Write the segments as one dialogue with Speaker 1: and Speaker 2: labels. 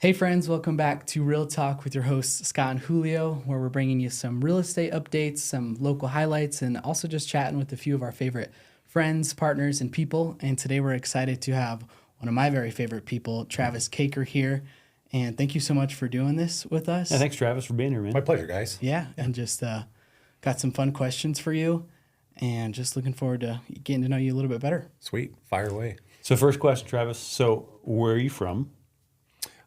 Speaker 1: Hey friends, welcome back to Real Talk with your hosts Scott and Julio, where we're bringing you some real estate updates, some local highlights, and also just chatting with a few of our favorite friends, partners, and people. And today we're excited to have one of my very favorite people, Travis Kaker, here. And thank you so much for doing this with us.
Speaker 2: Yeah, thanks, Travis, for being here, man.
Speaker 3: My pleasure, guys.
Speaker 1: Yeah, and just got some fun questions for you, and just looking forward to getting to know you a little bit better.
Speaker 3: Sweet. Fire away.
Speaker 2: So first question, Travis. So where are you from?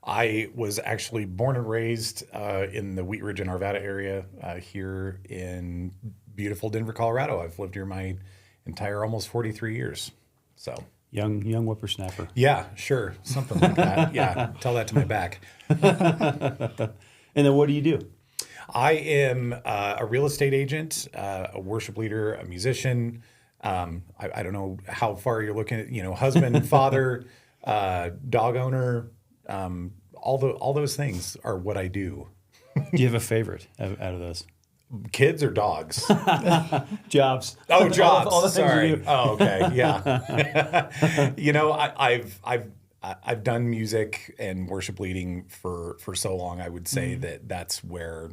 Speaker 3: I was actually born and raised in the Wheat Ridge and Arvada area here in beautiful Denver, Colorado. I've lived here my entire almost 43 years. So
Speaker 2: Young whippersnapper.
Speaker 3: yeah, sure. Something like that. Yeah. Tell that to my back.
Speaker 2: And then what do you do?
Speaker 3: I am a real estate agent, a worship leader, a musician. I don't know how far you're looking at, husband, father, dog owner. All those things are what I do.
Speaker 2: Do you have a favorite out of those?
Speaker 3: Kids or dogs?
Speaker 2: Jobs.
Speaker 3: Oh, jobs.
Speaker 2: All the things you
Speaker 3: Sorry.
Speaker 2: do.
Speaker 3: Oh, okay. Yeah. I've done music and worship leading for so long. I would say that's where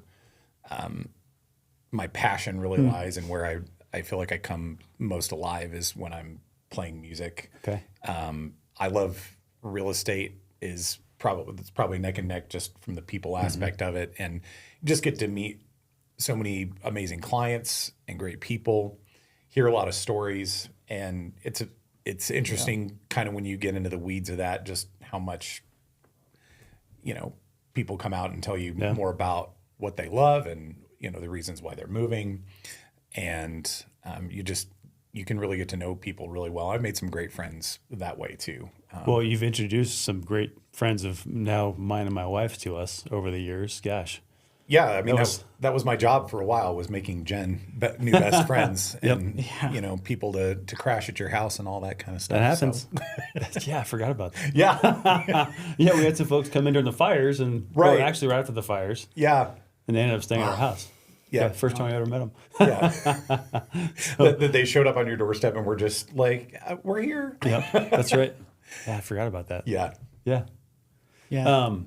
Speaker 3: my passion really lies, and where I feel like I come most alive is when I'm playing music.
Speaker 2: Okay.
Speaker 3: I love real estate. It's probably neck and neck just from the people aspect of it, and just get to meet so many amazing clients and great people, hear a lot of stories, and it's interesting kind of when you get into the weeds of that, just how much people come out and tell you more about what they love and the reasons why they're moving, and you can really get to know people really well. I've made some great friends that way too.
Speaker 2: Well, you've introduced some great friends of now mine and my wife to us over the years. Gosh.
Speaker 3: Yeah, I mean that was my job for a while, was making Jen new best friends and people to crash at your house and all that kind of stuff.
Speaker 2: That happens. Yeah, I forgot about that.
Speaker 3: Yeah,
Speaker 2: Yeah, we had some folks come in during the fires and
Speaker 3: Right.
Speaker 2: actually right after the fires,
Speaker 3: yeah,
Speaker 2: and they ended up staying at our house.
Speaker 3: Yeah.
Speaker 2: First time I ever met them.
Speaker 3: yeah. That they showed up on your doorstep and were just like, "We're here."
Speaker 2: Yep, that's right. Yeah, I forgot about that.
Speaker 3: Yeah,
Speaker 2: Yeah.
Speaker 1: Yeah.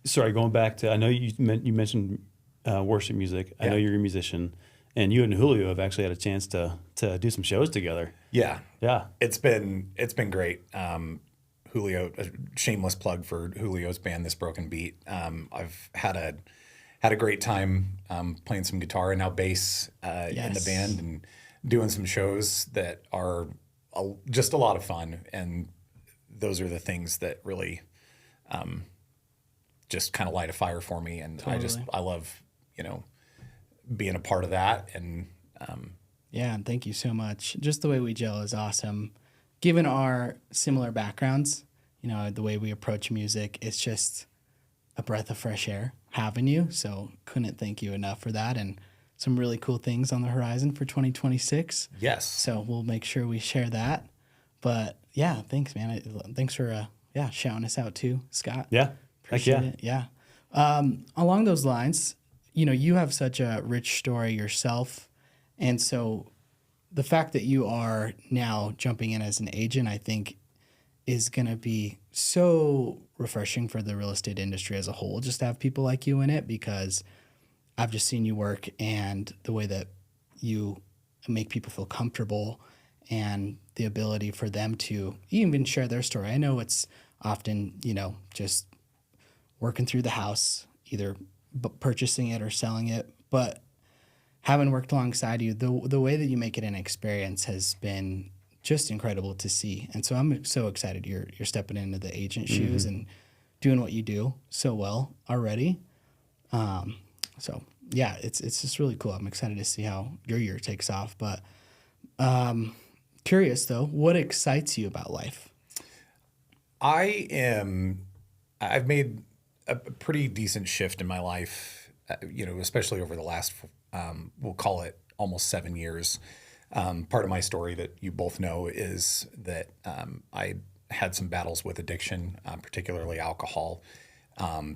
Speaker 2: Sorry, going back to, I know you mentioned worship music. I know you're a musician, and you and Julio have actually had a chance to do some shows together.
Speaker 3: yeah.
Speaker 2: Yeah.
Speaker 3: It's been great. Julio, a shameless plug for Julio's band, This Broken Beat. I've had a great time playing some guitar and now bass in the band, and doing some shows that are just a lot of fun. And those are the things that really just kind of light a fire for me. And
Speaker 1: Totally.
Speaker 3: I love, being a part of that. And
Speaker 1: Yeah, and thank you so much. Just the way we gel is awesome. Given our similar backgrounds, the way we approach music, it's just a breath of fresh air having you. So couldn't thank you enough for that, and some really cool things on the horizon for 2026.
Speaker 3: yes.
Speaker 1: So we'll make sure we share that. But yeah, thanks, man. Thanks for shouting us out too, Scott.
Speaker 2: Yeah. Heck
Speaker 1: Appreciate
Speaker 2: yeah.
Speaker 1: it. Yeah. Along those lines, you have such a rich story yourself. And so the fact that you are now jumping in as an agent, I think, is going to be so refreshing for the real estate industry as a whole, just to have people like you in it, because I've just seen you work, and the way that you make people feel comfortable, and the ability for them to even share their story. I know it's often, just working through the house, either purchasing it or selling it, but having worked alongside you, the way that you make it an experience has been just incredible to see. And so I'm so excited you're stepping into the agent shoes and doing what you do so well already. So yeah, it's just really cool. I'm excited to see how your year takes off. But curious though, what excites you about life?
Speaker 3: I've made a pretty decent shift in my life, especially over the last, we'll call it almost 7 years. Part of my story that you both know is that I had some battles with addiction, particularly alcohol.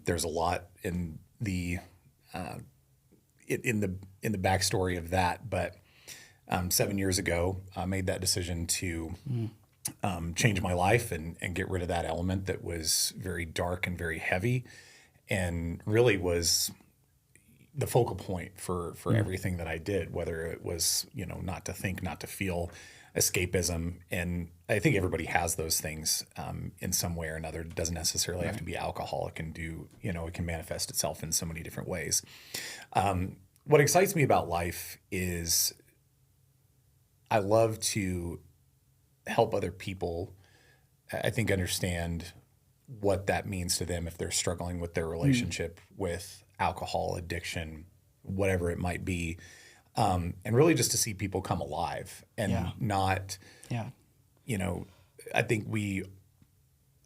Speaker 3: There's a lot in the backstory of that, but 7 years ago, I made that decision to change my life and get rid of that element that was very dark and very heavy, and really was the focal point for everything that I did, whether it was, not to think, not to feel, escapism. And I think everybody has those things in some way or another. It doesn't necessarily have to be alcohol. It can it can manifest itself in so many different ways. What excites me about life is I love to help other people, I think, understand what that means to them if they're struggling with their relationship with alcohol, addiction, whatever it might be. And really just to see people come alive and not, I think we,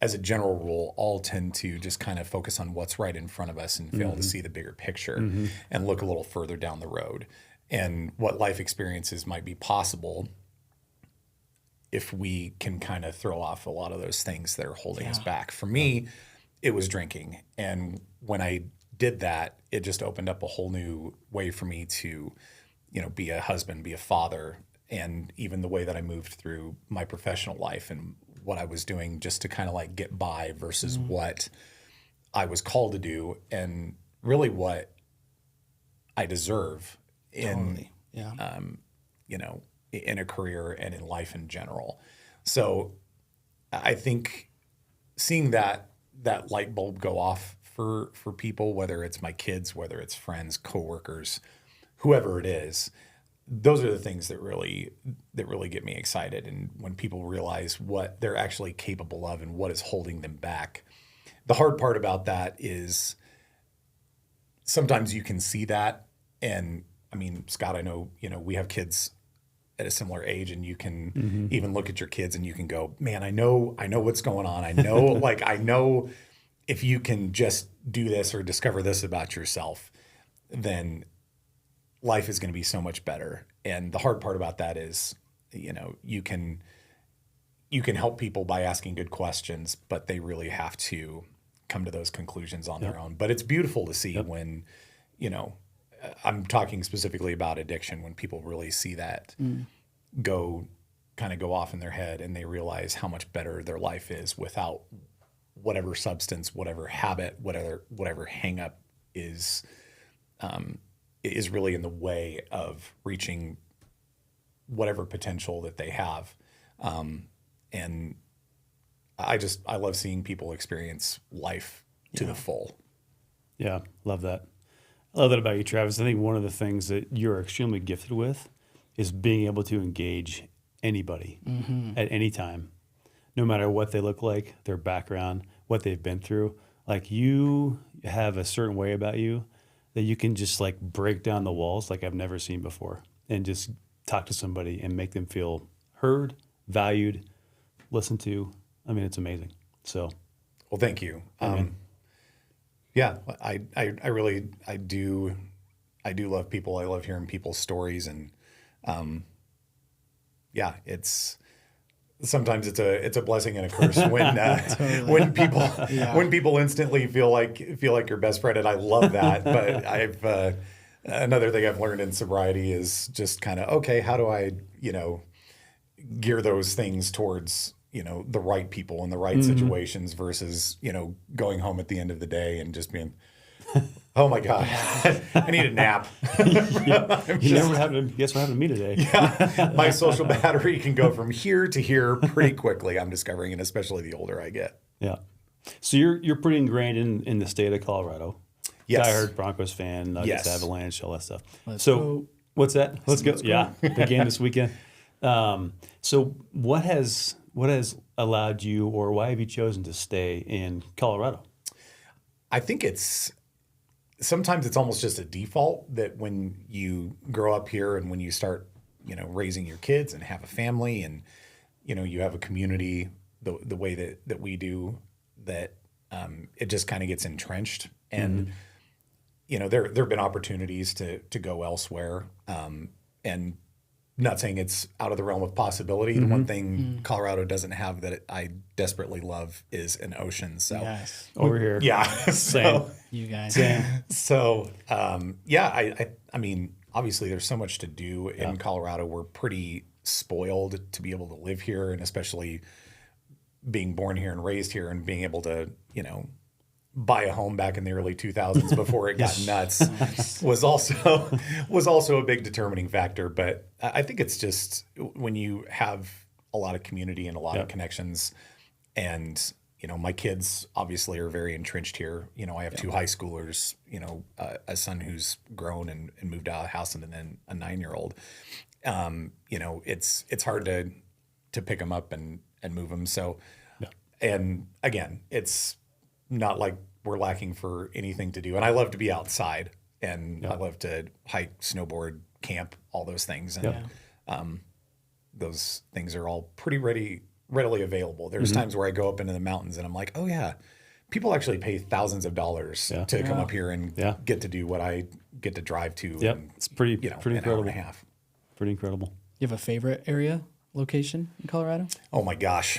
Speaker 3: as a general rule, all tend to just kind of focus on what's right in front of us and fail to see the bigger picture and look a little further down the road and what life experiences might be possible if we can kind of throw off a lot of those things that are holding us back. For me, it was drinking. And when I did that, it just opened up a whole new way for me to, be a husband, be a father, and even the way that I moved through my professional life and what I was doing just to kind of like get by versus what I was called to do and really what I deserve in, in a career and in life in general. So I think seeing that light bulb go off for people, whether it's my kids, whether it's friends, coworkers, whoever it is, those are the things that really get me excited. And when people realize what they're actually capable of and what is holding them back. The hard part about that is sometimes you can see that. And I mean, Scott, I know, we have kids at a similar age, and you can even look at your kids and you can go, man, I know what's going on. I know, I know if you can just do this or discover this about yourself, then life is going to be so much better. And the hard part about that is, you can help people by asking good questions, but they really have to come to those conclusions on their own. But it's beautiful to see when, I'm talking specifically about addiction, when people really see that go off in their head and they realize how much better their life is without whatever substance, whatever habit, whatever hang up is really in the way of reaching whatever potential that they have. And I love seeing people experience life to the full.
Speaker 2: Yeah, love that. I love that about you, Travis. I think one of the things that you're extremely gifted with is being able to engage anybody at any time, no matter what they look like, their background, what they've been through. Like, you have a certain way about you that you can just like break down the walls like I've never seen before and just talk to somebody and make them feel heard, valued, listened to. I mean, it's amazing. So,
Speaker 3: well, thank you. Yeah, I do love people. I love hearing people's stories, and it's sometimes it's a blessing and a curse when when people instantly feel like your best friend, and I love that. But I've another thing I've learned in sobriety is just kind of, okay, how do I gear those things towards the right people in the right situations versus, going home at the end of the day and just being, oh my God, I need a nap.
Speaker 2: Guess what happened to me today?
Speaker 3: Yeah, my social battery can go from here to here pretty quickly, I'm discovering, and especially the older I get.
Speaker 2: Yeah. So you're pretty ingrained in the state of Colorado.
Speaker 3: Yes.
Speaker 2: Diehard Broncos fan, Nuggets,
Speaker 3: Yes.
Speaker 2: Avalanche, all that stuff.
Speaker 1: Let's go.
Speaker 2: What's that? Let's go. Yeah, big game this weekend. So what has allowed you, or why have you chosen to stay in Colorado?
Speaker 3: I think sometimes it's almost just a default that when you grow up here and when you start, raising your kids and have a family and, you have a community the way that we do, that it just kind of gets entrenched. And, there have been opportunities to go elsewhere. And not saying it's out of the realm of possibility. The one thing Colorado doesn't have that I desperately love is an ocean. So
Speaker 1: Yes.
Speaker 2: Over here.
Speaker 3: yeah,
Speaker 2: Same.
Speaker 1: You guys.
Speaker 3: So I mean, obviously there's so much to do in Colorado. We're pretty spoiled to be able to live here, and especially being born here and raised here and being able to, buy a home back in the early 2000s before it got nuts was also a big determining factor. But I think it's just when you have a lot of community and a lot of connections, and my kids obviously are very entrenched here. I have two high schoolers, a son who's grown and moved out of the house, and then a 9-year-old. It's hard to pick them up and move them. So, and again, it's not like we're lacking for anything to do. And I love to be outside, and I love to hike, snowboard, camp, all those things. And those things are all pretty readily available. There's times where I go up into the mountains and I'm like, oh yeah, people actually pay thousands of dollars to come up here and get to do what I get to drive to.
Speaker 2: Yep.
Speaker 3: In,
Speaker 2: It's pretty
Speaker 3: an
Speaker 2: incredible.
Speaker 3: hour and a half.
Speaker 2: Pretty incredible.
Speaker 1: You have a favorite area location in Colorado?
Speaker 3: Oh my gosh.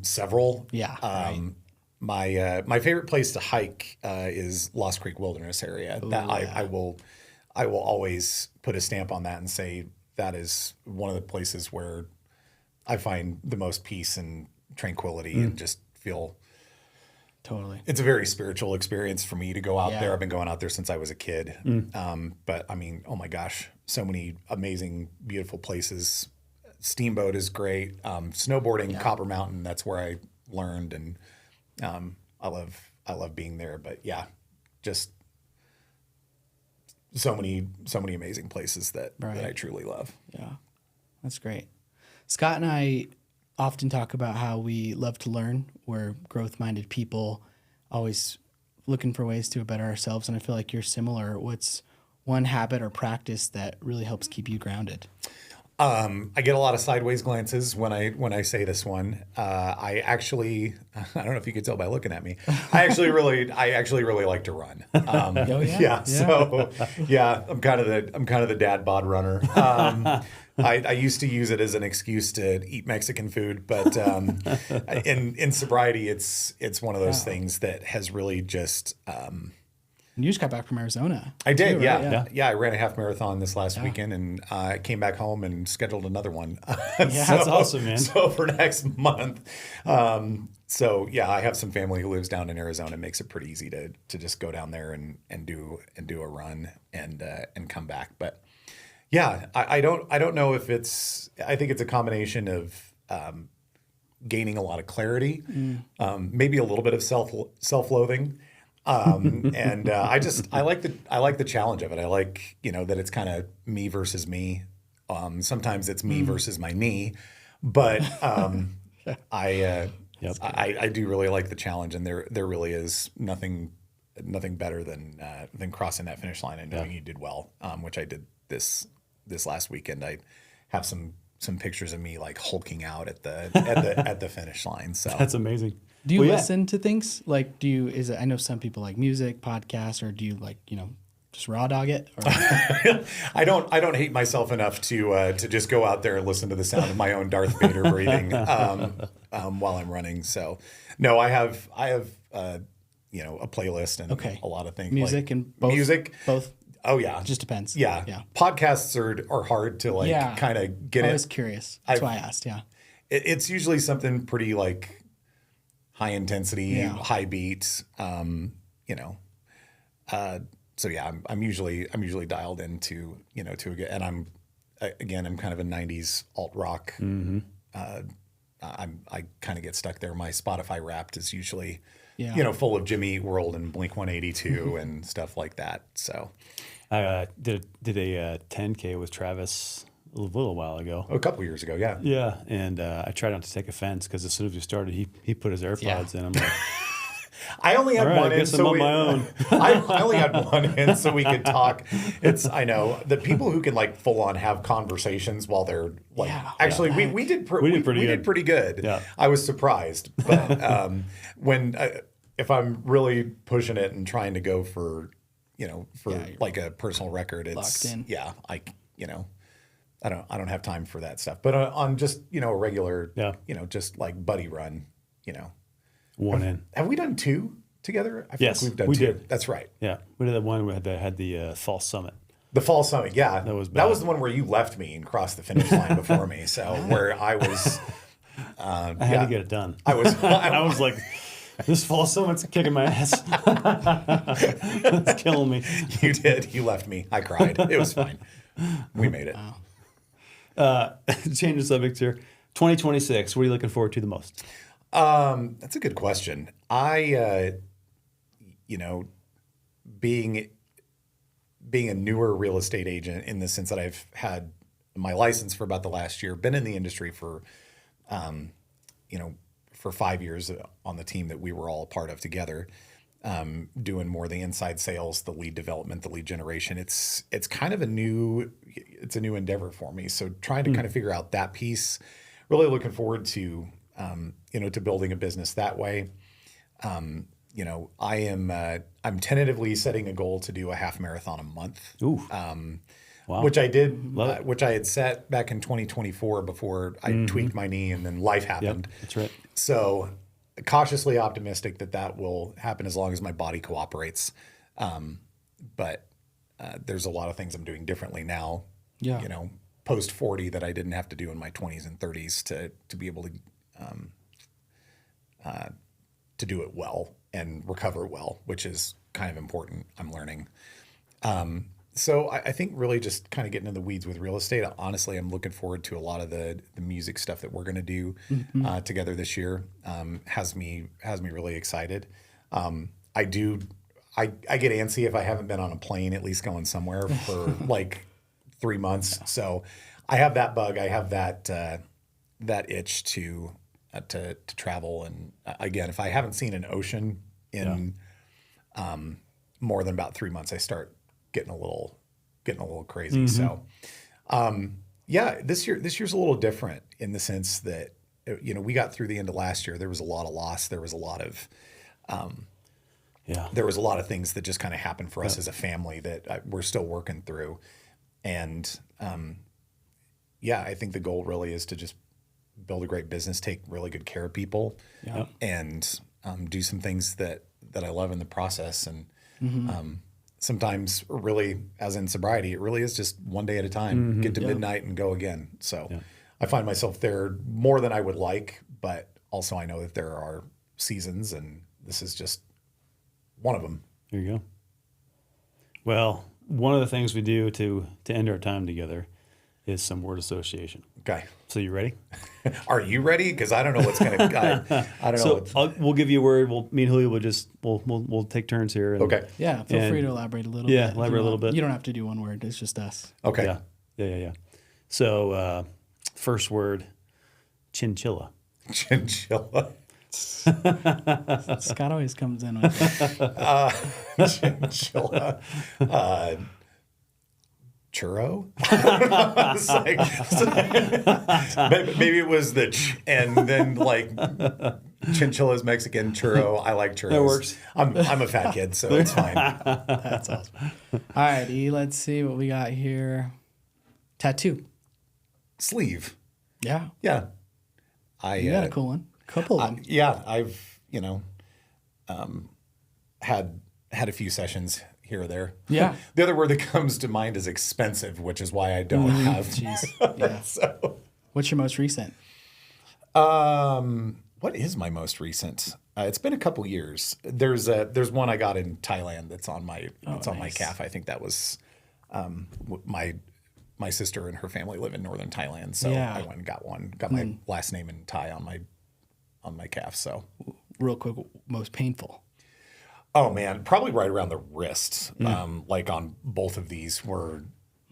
Speaker 3: Several.
Speaker 1: Yeah. Right.
Speaker 3: My favorite place to hike is Lost Creek Wilderness area. I will always put a stamp on that and say that is one of the places where I find the most peace and tranquility and just feel
Speaker 1: Totally.
Speaker 3: it's a very spiritual experience for me to go out there. I've been going out there since I was a kid. But I mean, oh my gosh, so many amazing, beautiful places. Steamboat is great. Snowboarding, Copper Mountain, that's where I learned, and I love being there. But yeah, just so many amazing places that I truly love.
Speaker 1: Yeah, that's great. Scott and I often talk about how we love to learn. We're growth-minded people, always looking for ways to better ourselves. And I feel like you're similar. What's one habit or practice that really helps keep you grounded?
Speaker 3: I get a lot of sideways glances when I say this one. I actually, I don't know if you could tell by looking at me. I actually really like to run. So I'm kind of the dad bod runner. I used to use it as an excuse to eat Mexican food, but in sobriety, it's one of those things that has really just.
Speaker 1: You just got back from Arizona.
Speaker 3: I did, too, right? Yeah. I ran a half marathon this last weekend, and I came back home and scheduled another one.
Speaker 2: That's awesome, man.
Speaker 3: So for next month. I have some family who lives down in Arizona. It makes it pretty easy to just go down there and do a run and come back. But yeah, I don't know if it's. I think it's a combination of gaining a lot of clarity, maybe a little bit of self-loathing. I like the challenge of it. I like, that it's kind of me versus me. Sometimes it's me versus my knee, but I do really like the challenge, and there really is nothing better than crossing that finish line and knowing you did well, which I did this last weekend. I have some pictures of me like hulking out at the finish line. So
Speaker 2: that's amazing.
Speaker 1: Do you listen to things? Like, I know some people like music, podcasts, or do you just raw dog it? Or?
Speaker 3: I don't hate myself enough to just go out there and listen to the sound of my own Darth Vader breathing while I'm running. So no, I have a playlist and a lot of things.
Speaker 1: Music and both.
Speaker 3: Oh yeah,
Speaker 1: it just depends.
Speaker 3: Yeah. Podcasts are hard to kind of get.
Speaker 1: I was curious. That's why I asked. Yeah,
Speaker 3: it's usually something pretty high intensity, high beats. I'm usually dialed into and I'm kind of a '90s alt rock. I kind of get stuck there. My Spotify Wrapped is usually full of Jimmy Eat World and Blink 182 and stuff like that. So
Speaker 2: I did a 10K with Travis a little while ago.
Speaker 3: A couple years ago, yeah.
Speaker 2: Yeah, and I tried not to take offense because as soon as we started, he put his AirPods in. I'm like,
Speaker 3: I only had one in, so
Speaker 2: on my own.
Speaker 3: I only had one in so we could talk. I know the people who can full on have conversations while they're we did pretty good. Yeah. I was surprised, but if I'm really pushing it and trying to go for a personal record, it's locked in. Yeah, I don't have time for that stuff. But on just a regular just buddy run, Have we done two together? I feel like we've done two.
Speaker 2: Did.
Speaker 3: That's right.
Speaker 2: Yeah, we did that one. We had the Fall Summit.
Speaker 3: The Fall Summit, yeah.
Speaker 2: That was
Speaker 3: That
Speaker 2: bad.
Speaker 3: was the one where you left me and crossed the finish line before me. So where I was,
Speaker 2: I had to get it done.
Speaker 3: I was,
Speaker 2: I was like, this Fall Summit's kicking my ass. It's killing me.
Speaker 3: you did. You left me. I cried. It was fine. We made it.
Speaker 2: Change the subject here. 2026, what are you looking forward to the most?
Speaker 3: That's a good question. You know, being a newer real estate agent in the sense that I've had my license for about the last year, been in the industry for, for 5 years on the team that we were all a part of together, doing more of the inside sales, the lead development, the lead generation. It's kind of a new endeavor for me. So trying to kind of figure out that piece, really looking forward to, to building a business that way. I'm tentatively setting a goal to do a half marathon a month.
Speaker 2: Ooh. Wow.
Speaker 3: Which I did,
Speaker 2: Love it.
Speaker 3: which I had set back in 2024 before I tweaked my knee and then life happened.
Speaker 2: Yep, that's right.
Speaker 3: So cautiously optimistic that will happen as long as my body cooperates. But there's a lot of things I'm doing differently now,
Speaker 1: Yeah.
Speaker 3: post 40 that I didn't have to do in my 20s and 30s to be able to do it well and recover well, which is kind of important, I'm learning. So I think really just kind of getting in the weeds with real estate. Honestly, I'm looking forward to a lot of the music stuff that we're going to do together this year. Has me really excited. I get antsy if I haven't been on a plane, at least going somewhere for like 3 months. So I have that bug. I have that itch to travel. And again, if I haven't seen an ocean in more than about 3 months, I start getting a little crazy. So, this year's a little different in the sense that, we got through the end of last year. There was a lot of loss. There was a lot of, there was a lot of things that just kind of happened for us as a family that we're still working through. And, I think the goal really is to just build a great business, take really good care of people, and do some things that I love in the process. And sometimes, really, as in sobriety, it really is just one day at a time. Get to midnight and go again. So I find myself there more than I would like, but also I know that there are seasons, and this is just one of them.
Speaker 2: There you go. Well, one of the things we do to end our time together is some word association.
Speaker 3: Okay.
Speaker 2: So you ready?
Speaker 3: Are you ready? Because I don't know what's going to. I don't know.
Speaker 2: So we'll give you a word. Me and Julio we'll take turns here. And,
Speaker 3: Okay.
Speaker 1: Yeah, feel free to elaborate a little bit.
Speaker 2: Yeah,
Speaker 1: if
Speaker 2: elaborate
Speaker 1: you
Speaker 2: a little
Speaker 1: want.
Speaker 2: bit.
Speaker 1: You don't have to do one word. It's just us.
Speaker 3: Okay.
Speaker 2: Yeah. So first word, chinchilla.
Speaker 3: Chinchilla.
Speaker 1: Scott always comes in with that.
Speaker 3: Chinchilla. Churro? It's like, maybe it was the and then like chinchilla's Mexican, churro. I like churros.
Speaker 2: That works.
Speaker 3: I'm a fat kid, so it's fine.
Speaker 1: That's awesome. All right, E, let's see what we got here. Tattoo.
Speaker 3: Sleeve.
Speaker 1: Yeah.
Speaker 3: Yeah.
Speaker 1: You got a cool one. Couple of them.
Speaker 3: Yeah, I've had a few sessions here or there.
Speaker 1: Yeah.
Speaker 3: The other word that comes to mind is expensive, which is why I don't have.
Speaker 1: Jeez. Yeah.
Speaker 3: So,
Speaker 1: What's your most recent?
Speaker 3: what is my most recent? It's been a couple years. There's one I got in Thailand that's on my on my calf. I think that was my sister and her family live in northern Thailand, so I went and got one. Got my last name in Thai on my calf. So
Speaker 1: Real quick, most painful.
Speaker 3: oh man, probably right around the wrist. Like on both of these were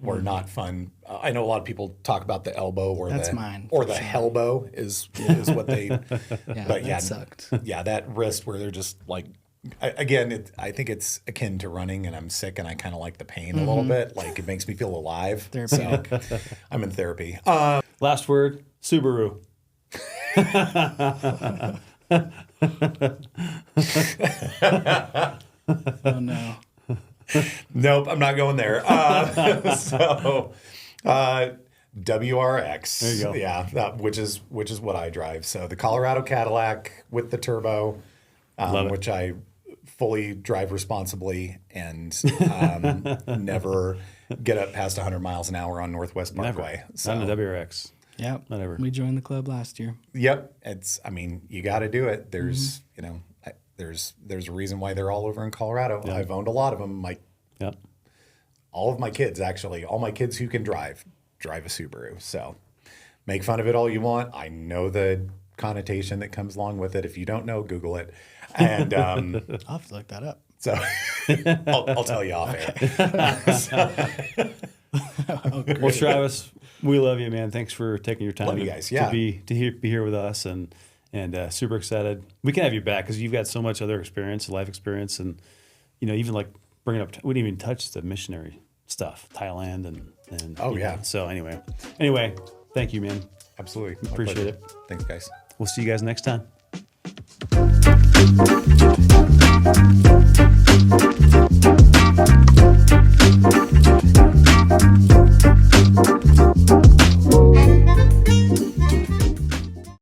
Speaker 3: not fun. I know a lot of people talk about the elbow or
Speaker 1: That's
Speaker 3: the
Speaker 1: mine,
Speaker 3: or
Speaker 1: for
Speaker 3: the
Speaker 1: sure.
Speaker 3: hellbow is what they.
Speaker 1: Yeah,
Speaker 3: but
Speaker 1: that sucked.
Speaker 3: Yeah, that wrist where they're just like. I think it's akin to running, and I'm sick, and I kind of like the pain a little bit. Like it makes me feel alive.
Speaker 1: Therapeutic.
Speaker 3: So I'm in therapy.
Speaker 2: Last word, Subaru.
Speaker 1: Oh no.
Speaker 3: Nope, I'm not going there. WRX.
Speaker 2: There you go.
Speaker 3: Yeah, which is what I drive. So the Colorado Cadillac with the turbo,
Speaker 2: Love it.
Speaker 3: which I fully drive responsibly and never get up past 100 miles an hour on Northwest Parkway.
Speaker 2: Not in the WRX.
Speaker 1: Yeah.
Speaker 2: Not ever.
Speaker 1: We joined the club last year.
Speaker 3: Yep. I mean, you got to do it. There's, there's a reason why they're all over in Colorado.
Speaker 2: Yeah.
Speaker 3: I've owned a lot of them.
Speaker 2: Yep.
Speaker 3: All of my kids, actually, all my kids who can drive a Subaru. So make fun of it all you want. I know the connotation that comes along with it. If you don't know, Google it. And
Speaker 1: I'll have to look that up.
Speaker 3: so I'll tell you off air.
Speaker 2: Well, Travis, we love you, man. Thanks for taking your time
Speaker 3: Love you guys. Yeah.
Speaker 2: be here with us, and super excited. We can have you back because you've got so much other experience, life experience, and even like bringing up. We didn't even touch the missionary stuff, Thailand, and
Speaker 3: Oh, yeah.
Speaker 2: So anyway, thank you, man.
Speaker 3: Absolutely. My
Speaker 2: Appreciate
Speaker 3: pleasure.
Speaker 2: it.
Speaker 3: Thanks, guys.
Speaker 2: We'll see you guys next time.